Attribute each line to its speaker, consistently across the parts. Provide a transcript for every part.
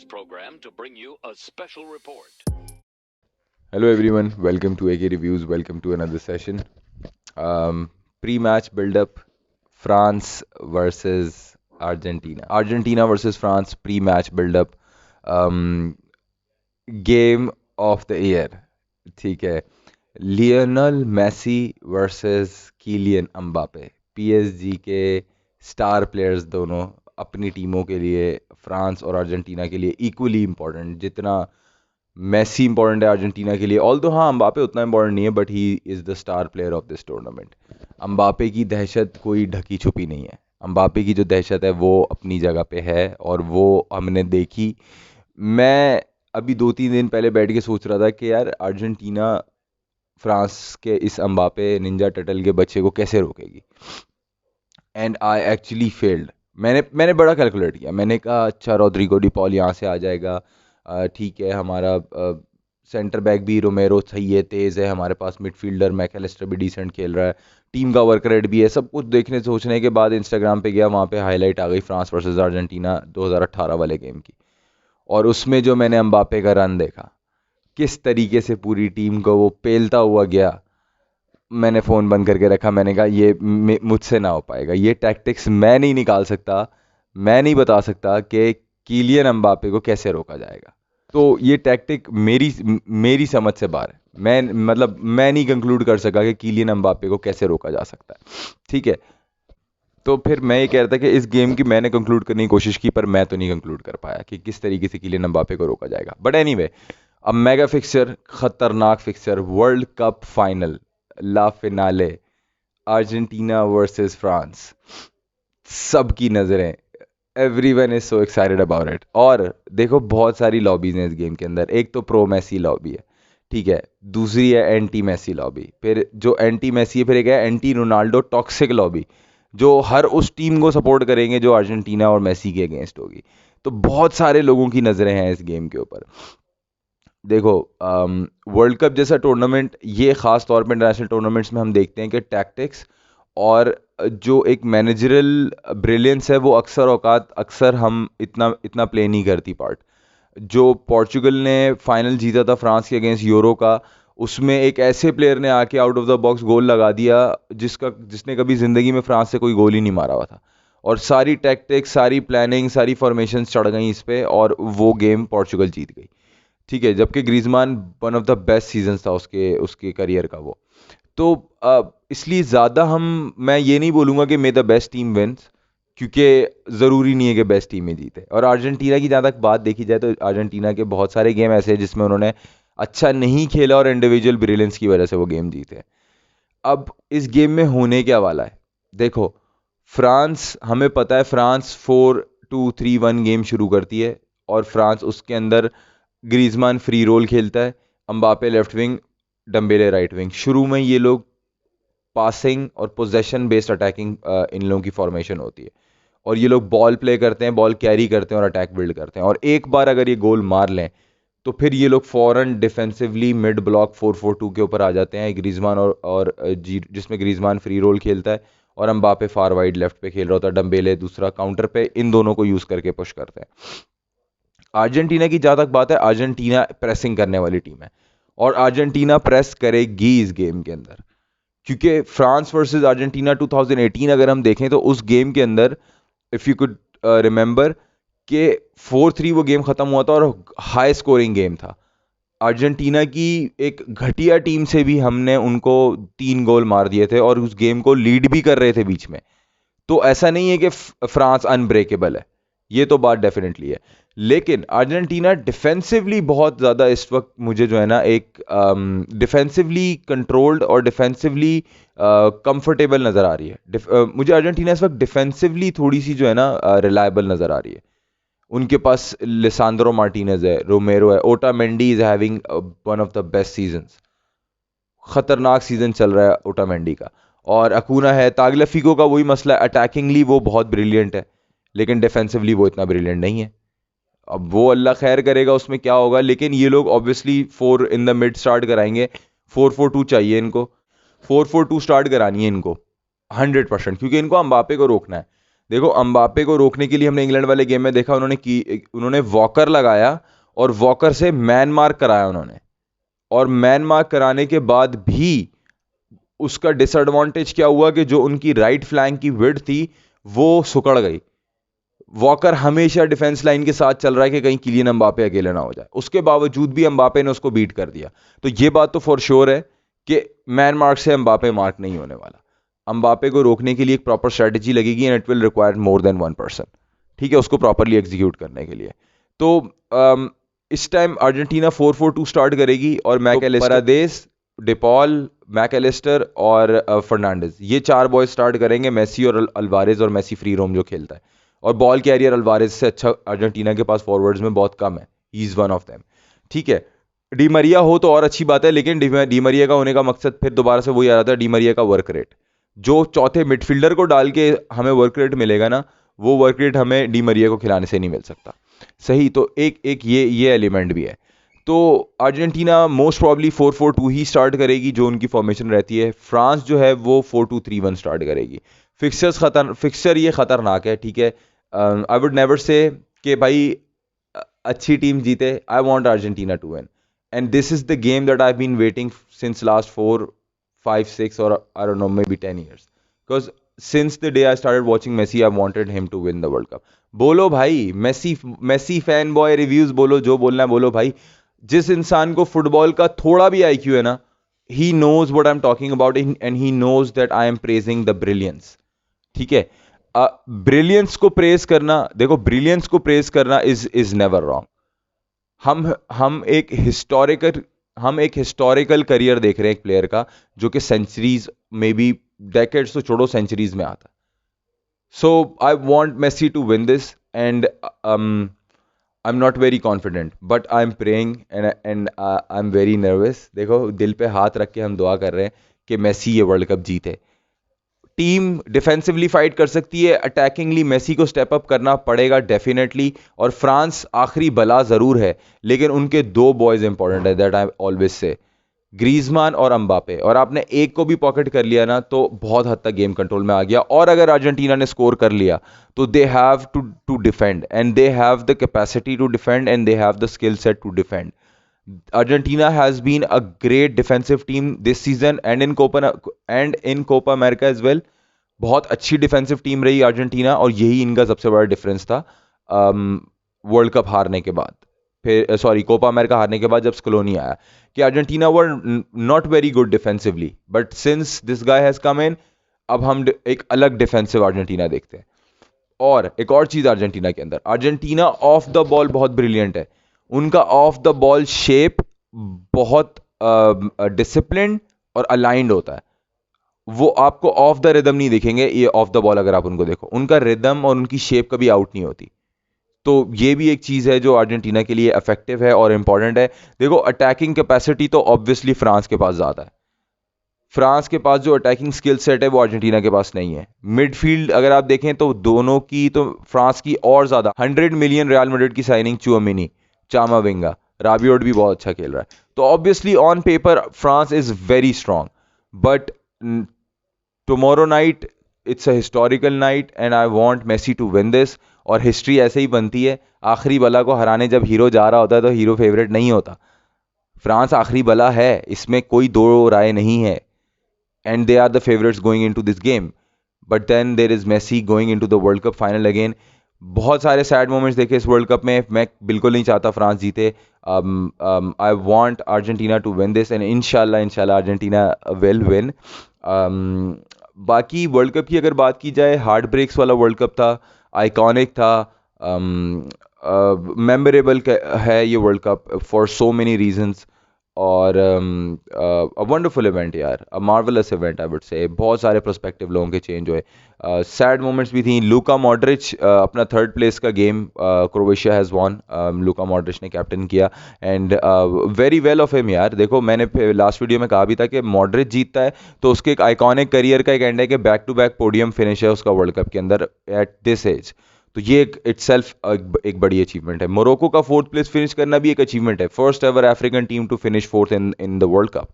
Speaker 1: program to bring you a special report.
Speaker 2: Hello everyone, welcome to AK Reviews, welcome to another session. Pre-match build-up, France versus Argentina. Argentina versus France pre-match build-up. Game of the year, ठीक है। Lionel Messi versus Kylian Mbappe, PSG के star players दोनों अपनी टीमों के लिए, France और Argentina के लिए इक्वली इम्पोर्टेंट। जितना मेसी इंपॉर्टेंट है अर्जेंटीना के लिए, ऑल तो हाँ अम्बापे उतना इंपॉर्टेंट नहीं है, but he is the star player of this tournament. Mbappe की दहशत कोई ढकी छुपी नहीं है। अम्बापे की जो दहशत है वो अपनी जगह पे है और वो हमने देखी। मैं अभी 2-3 दिन पहले बैठ के सोच रहा था कि यार अर्जेंटीना फ्रांस के इस अम्बापे निंजा टटल के बच्चे को कैसे रोकेगी, एंड आई एक्चुअली फेल्ड। मैंने बड़ा कैलकुलेट किया। मैंने कहा अच्छा रॉड्रिगो डी पॉल यहाँ से आ जाएगा, ठीक है, हमारा सेंटर बैक भी रोमेरो सही है, तेज़ है, हमारे पास मिडफील्डर मैकलिस्टर भी डिसेंट खेल रहा है, टीम का वर्क रेट भी है। सब कुछ देखने सोचने के बाद इंस्टाग्राम पे गया, वहाँ पे हाईलाइट आ गई फ्रांस वर्सेस अर्जेंटीना 2018 वाले गेम की, और उसमें जो मैंने अम्बापे का रन देखा, किस तरीके से पूरी टीम को वो पेलता हुआ गया, मैंने फ़ोन बंद करके रखा। मैंने कहा ये मुझसे ना हो पाएगा, ये टैक्टिक्स मैं नहीं निकाल सकता, मैं नहीं बता सकता कि किलियन अम्बापे को कैसे रोका जाएगा। तो ये टैक्टिक मेरी मेरी समझ से बाहर है। मैं नहीं कंक्लूड कर सका कि किलियन अम्बापे को कैसे रोका जा सकता है, ठीक है। तो फिर मैं ये कह रहा था कि इस गेम की मैंने कंक्लूड करने की कोशिश की, पर मैं तो नहीं कंक्लूड कर पाया कि किस तरीके से किलियन अम्बापे को रोका जाएगा। बट एनीवे, अब मेगा फिक्सर, खतरनाक फिक्सर, वर्ल्ड कप फाइनल, ला फिनाले, अर्जेंटीना वर्सेस फ्रांस, सबकी नज़रें, everyone is so excited about it. और देखो बहुत सारी लॉबीज हैं इस गेम के अंदर। एक तो प्रो मैसी लॉबी है, ठीक है, दूसरी है एंटी मैसी लॉबी, फिर जो एंटी मैसी है फिर एक है एंटी रोनाल्डो टॉक्सिक लॉबी, जो हर उस टीम को सपोर्ट करेंगे जो अर्जेंटीना और मैसी के अगेंस्ट होगी। तो बहुत सारे लोगों की नज़रें हैं इस गेम के ऊपर। देखो, वर्ल्ड कप जैसा टूर्नामेंट, ये ख़ास तौर पे इंटरनेशनल टूर्नामेंट्स में हम देखते हैं कि टैक्टिक्स और जो एक मैनेजरल ब्रिलियंस है वो अक्सर हम इतना इतना प्ले नहीं करती पार्ट। जो पोर्चुगल ने फाइनल जीता था फ्रांस के अगेंस्ट यूरो का, उसमें एक ऐसे प्लेयर ने आके आउट ऑफ द बॉक्स गोल लगा दिया जिसने कभी ज़िंदगी में फ्रांस से कोई गोल ही नहीं मारा हुआ था, और सारी टैक्टिक्स, सारी प्लानिंग, सारी फॉर्मेशन चढ़ गई इस पे, और वो गेम पोर्चुगल जीत गई, ठीक है। जबकि ग्रीजमान one of the best season था उसके उसके करियर का वो। तो इसलिए ज़्यादा मैं ये नहीं बोलूँगा कि may the best team wins, क्योंकि ज़रूरी नहीं है कि बेस्ट टीम ही जीते। और अर्जेंटीना की जहाँ तक बात देखी जाए तो अर्जेंटीना के बहुत सारे गेम ऐसे हैं जिसमें उन्होंने अच्छा नहीं खेला और इंडिविजुअल ब्रिलियंस की वजह से वो गेम जीते। अब इस गेम में होने क्या वाला है, देखो, फ्रांस, हमें पता है फ्रांस 4-2-3-1 गेम शुरू करती है, और फ्रांस उसके अंदर ग्रीजमान फ्री रोल खेलता है, Mbappe left wing, Dembele right wing. शुरू में ये लोग पासिंग और पोजेशन बेस्ड अटैकिंग, इन लोगों की फॉर्मेशन होती है, और ये लोग बॉल प्ले करते हैं, बॉल कैरी करते हैं और अटैक बिल्ड करते हैं। और एक बार अगर ये गोल मार लें तो फिर ये लोग फौरन डिफेंसिवली मिड ब्लॉक 4-4-2 के ऊपर आ जाते हैं। ग्रीजमान जिसमें ग्रीजमान फ्री रोल खेलता है और अम्बापे फार वाइड लेफ्ट पे खेल रहा होता है, डम्बेले दूसरा काउंटर पे, इन दोनों को यूज़ करके पुश करते हैं। अर्जेंटीना की जहाँ तक बात है, अर्जेंटीना प्रेसिंग करने वाली टीम है, और अर्जेंटीना प्रेस करेगी इस गेम के अंदर, क्योंकि फ्रांस वर्सेस अर्जेंटीना 2018 अगर हम देखें तो उस गेम के अंदर, इफ़ यू कुड रिमेंबर, कि 4-3 वो गेम ख़त्म हुआ था और हाई स्कोरिंग गेम था। अर्जेंटीना की एक घटिया टीम से भी हमने उनको 3 गोल मार दिए थे, और उस गेम को लीड भी कर रहे थे बीच में। तो ऐसा नहीं है कि फ्रांस अनब्रेकेबल है, ये तो बात डेफिनेटली है। लेकिन अर्जेंटीना डिफेंसिवली बहुत ज़्यादा इस वक्त मुझे जो है ना, एक डिफेंसिवली कंट्रोल्ड और डिफेंसिवली कंफर्टेबल नज़र आ रही है। मुझे अर्जेंटीना इस वक्त डिफेंसिवली थोड़ी सी जो है ना रिलायबल नज़र आ रही है। उनके पास लिसांद्रो मार्टिनेज है, रोमेरो है, Otamendi is having one of the best seasons, खतरनाक सीजन चल रहा है ओटामेंडी का। और अकूना है, तागलफिको का वही मसला है, अटैकिंगली वो बहुत ब्रिलियंट है, लेकिन डिफेंसिवली वो इतना ब्रिलियंट नहीं है। अब वो अल्लाह खैर करेगा उसमें क्या होगा, लेकिन ये लोग obviously 4 in the mid start कराएंगे। 4-4-2 चाहिए इनको, 4-4-2 स्टार्ट करानी है इनको 100%, क्योंकि इनको अम्बापे को रोकना है। देखो अम्बापे को रोकने के लिए हमने इंग्लैंड वाले गेम में देखा, उन्होंने वॉकर लगाया और वॉकर से मैन मार्क कराया उन्होंने, और मैन मार्क कराने के बाद भी उसका डिसएडवांटेज क्या हुआ कि जो उनकी राइट फ्लैंक की विड्थ थी वो सुकड़ गई। वॉकर हमेशा डिफेंस लाइन के साथ चल रहा है कि कहीं किलियन एम्बापे अकेले ना हो जाए, उसके बावजूद भी एम्बापे ने उसको बीट कर दिया। तो ये बात तो फॉर श्योर है कि मैन मार्क से एम्बापे मार्क नहीं होने वाला। एम्बापे को रोकने के लिए एक प्रॉपर स्ट्रेटजी लगेगी and it will require more than one person, ठीक है, उसको प्रॉपरली एग्जीक्यूट करने के लिए। तो इस टाइम अर्जेंटीना 4-4-2 स्टार्ट करेगी और मैकएलिस्टर, डिपॉल, मैकएलिस्टर और फर्नांडिस, ये 4 बॉयज स्टार्ट करेंगे। मेसी और अल्वारेज, और मेसी फ्री रोम जो खेलता है, और बॉल कैरियर अल्वारेज से अच्छा अर्जेंटीना के पास फॉरवर्ड्स में बहुत कम है, he is one of them, ठीक है। डी मरिया हो तो और अच्छी बात है, लेकिन डी मरिया का होने का मकसद फिर दोबारा से वही आ रहा था, डी मरिया का वर्क रेट। जो चौथे मिडफील्डर को डाल के हमें वर्क रेट मिलेगा ना, वो वर्क रेट हमें डी मरिया को खिलाने से नहीं मिल सकता, सही। तो एक ये एलिमेंट भी है। तो अर्जेंटीना मोस्ट प्रॉब्ली 4-4-2 ही स्टार्ट करेगी, जो उनकी फॉर्मेशन रहती है। फ्रांस जो है वो 4-2-3-1 स्टार्ट करेगी। फिक्सचर ये खतरनाक है, ठीक है। आई वुड नेवर से कि भाई अच्छी टीम जीते। I want Argentina to win, and this is the game that I have been waiting since last 4-5-6 or I don't know, maybe 10 years, because since the day I started watching Messi I wanted him to win the World Cup. बोलो भाई, Messi fan boy reviews बोलो, जो बोलना है बोलो भाई। जिस इंसान को फुटबॉल का थोड़ा भी आईक्यू है ना, he knows what I'm talking about and he knows that I am praising the brilliance, ठीक है। ब्रिलियंस को प्रेज करना, देखो ब्रिलियंस को प्रेज करना इज नेवर रॉन्ग। हम एक हिस्टोरिकल करियर देख रहे हैं एक प्लेयर का, जो कि सेंचुरीज, मे बी डेकेड्स तो छोड़ो, सेंचुरीज में आता। So I want Messi to win this and I am not very confident, but I am praying and I am very nervous. देखो दिल पे हाथ रख के हम दुआ कर रहे हैं कि मेसी ये वर्ल्ड कप जीते। टीम डिफेंसिवली फाइट कर सकती है, अटैकिंगली मेसी को स्टेप अप करना पड़ेगा डेफिनेटली। और फ्रांस आखिरी बला जरूर है, लेकिन उनके 2 बॉयज इंपॉर्टेंट है, दैट आई ऑलवेज से, ग्रीजमान और एम्बापे। और आपने एक को भी पॉकेट कर लिया ना तो बहुत हद तक गेम कंट्रोल में आ गया। और अगर अर्जेंटीना ने स्कोर कर लिया तो they have to defend, and they have the capacity to defend, and they have the skill set to defend. Argentina has been a great defensive team this season and in Copa America as well. बहुत अच्छी defensive team रही Argentina, और यही इनका सबसे बड़ा difference था world cup हारने के बाद, फिर कोपा अमेरिका हारने के बाद जब स्कलोनी आया, कि Argentina were not very good defensively, but since this guy has come in, अब हम एक अलग डिफेंसिव अर्जेंटीना देखते हैं। और एक और चीज अर्जेंटीना के अंदर, अर्जेंटीना ऑफ द बॉल बहुत ब्रिलियंट है। उनका ऑफ द बॉल शेप बहुत डिसिप्लिन और अलाइंड होता है। वो आपको ऑफ द रिदम नहीं दिखेंगे ये ऑफ द बॉल, अगर आप उनको देखो, उनका रिदम और उनकी शेप कभी आउट नहीं होती। तो ये भी एक चीज है जो अर्जेंटीना के लिए इफेक्टिव है और इंपॉर्टेंट है। देखो अटैकिंग कैपेसिटी तो ऑब्वियसली फ्रांस के पास ज्यादा है। फ्रांस के पास जो अटैकिंग स्किल सेट है वो अर्जेंटीना के पास नहीं है। मिडफील्ड अगर आप देखें तो दोनों की, तो फ्रांस की और ज्यादा। 100 मिलियन रियल मैड्रिड की साइनिंग चुआमेनी, चामाविंगा, राबियोट भी बहुत अच्छा खेल रहा है। तो obviously on paper France is very strong, but tomorrow night it's a historical night and I want Messi to win this. और हिस्ट्री ऐसे ही बनती है, आखिरी बला को हराने जब हीरो जा रहा होता है तो हीरो फेवरेट नहीं होता। फ्रांस आखिरी बला है, इसमें कोई दो राय नहीं है, and they are the favourites going into this game. But then there is Messi going into the world cup final again. बहुत सारे सैड मोमेंट्स देखे इस वर्ल्ड कप में, मैं बिल्कुल नहीं चाहता फ्रांस जीते। I want Argentina to win this and इंशाल्लाह अर्जेंटीना विल विन। बाकी वर्ल्ड कप की अगर बात की जाए, हार्ट ब्रेक्स वाला वर्ल्ड कप था, आइकॉनिक था, मेमोरेबल है ये world cup for so many reasons, और अ वंडरफुल इवेंट यार, a marvellous event I would say. बहुत सारे प्रोस्पेक्टिव लोगों के चेंज हुए, सैड मोमेंट्स भी थी। लूका मॉड्रिच अपना 3rd प्लेस का game Croatia has won, Luka Modric ने कैप्टन किया, and very well of him यार। देखो मैंने लास्ट वीडियो में कहा भी था कि मॉड्रिच जीतता है तो उसके एक आइकॉनिक करियर का एक एंड है कि back to back podium finish है उसका वर्ल्ड कप के अंदर एट दिस एज। तो ये इटसेल्फ एक बड़ी अचीवमेंट है। मोरक्को का 4th प्लेस फिनिश करना भी एक अचीवमेंट है, first ever African team to finish 4th in the world cup.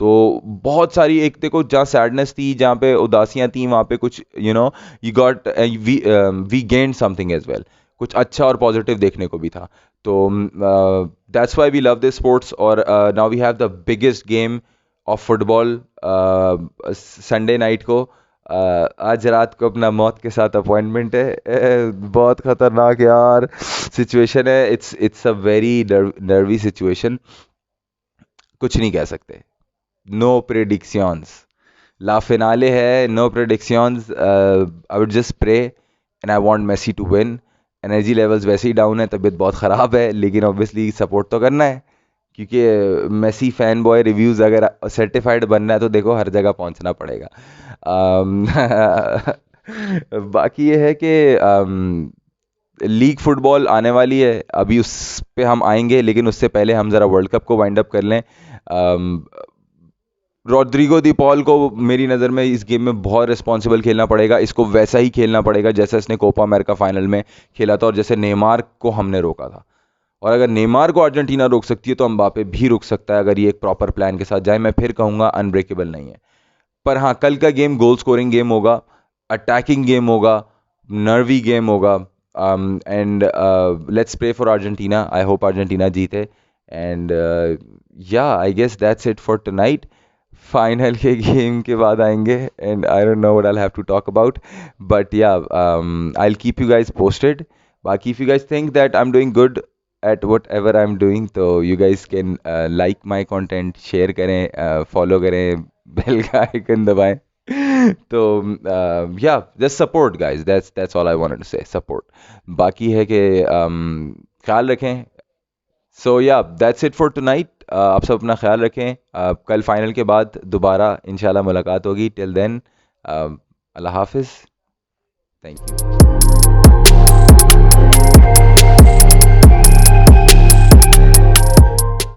Speaker 2: तो बहुत सारी, एक देखो जहाँ सैडनेस थी, जहाँ पे उदासियाँ थी, वहाँ पे कुछ you got we gained something as well, कुछ अच्छा और पॉजिटिव देखने को भी था। तो that's why we love this sports. और now we have the biggest game of football Sunday night को। आज रात को अपना मौत के साथ अपॉइंटमेंट है। बहुत खतरनाक यार सिचुएशन है। It's a very nervy situation. कुछ नहीं कह सकते। No predictions. ला फिनाले है, no predictions. I would just pray and I want Messi to win. Energy levels वैसे ही डाउन है, तबीयत बहुत ख़राब है, लेकिन ऑब्वियसली सपोर्ट तो करना है, क्योंकि मेसी फैन बॉय रिव्यूज़ अगर सर्टिफाइड बनना है तो देखो हर जगह पहुंचना पड़ेगा। बाकी ये है कि लीग फुटबॉल आने वाली है, अभी उस पे हम आएंगे, लेकिन उससे पहले हम ज़रा वर्ल्ड कप को वाइंड अप कर लें। रॉड्रिगो दी पॉल को मेरी नज़र में इस गेम में बहुत रिस्पॉन्सिबल खेलना पड़ेगा। इसको वैसा ही खेलना पड़ेगा जैसा इसने कोपा अमेरिका फाइनल में खेला था, और जैसे नेमार को हमने रोका था। और अगर नेमार को अर्जेंटीना रोक सकती है तो एम्बापे भी रुक सकता है, अगर ये एक प्रॉपर प्लान के साथ जाए। मैं फिर कहूँगा अनब्रेकेबल नहीं है। पर हाँ, कल का गेम गोल स्कोरिंग गेम होगा, अटैकिंग गेम होगा, नर्वी गेम होगा। And let's pray for Argentina. I hope Argentina जीते। And yeah I guess that's it for tonight. Final के गेम के बाद आएंगे, and I don't know what I have to talk about, but yeah I will keep you guys posted. बाकी if you guys think that I am doing good at whatever I'm doing, तो you guys can like my content, share करें, follow करें, bell का icon दबाएं। तो yeah, just support guys, that's all I wanted to say, support। बाकी है कि ख्याल रखें। So yeah, that's it for tonight। आप सब अपना ख्याल रखें। कल फाइनल के बाद दोबारा इंशाल्लाह मुलाकात होगी। Till then, अल्लाह हाफिज़। Thank you।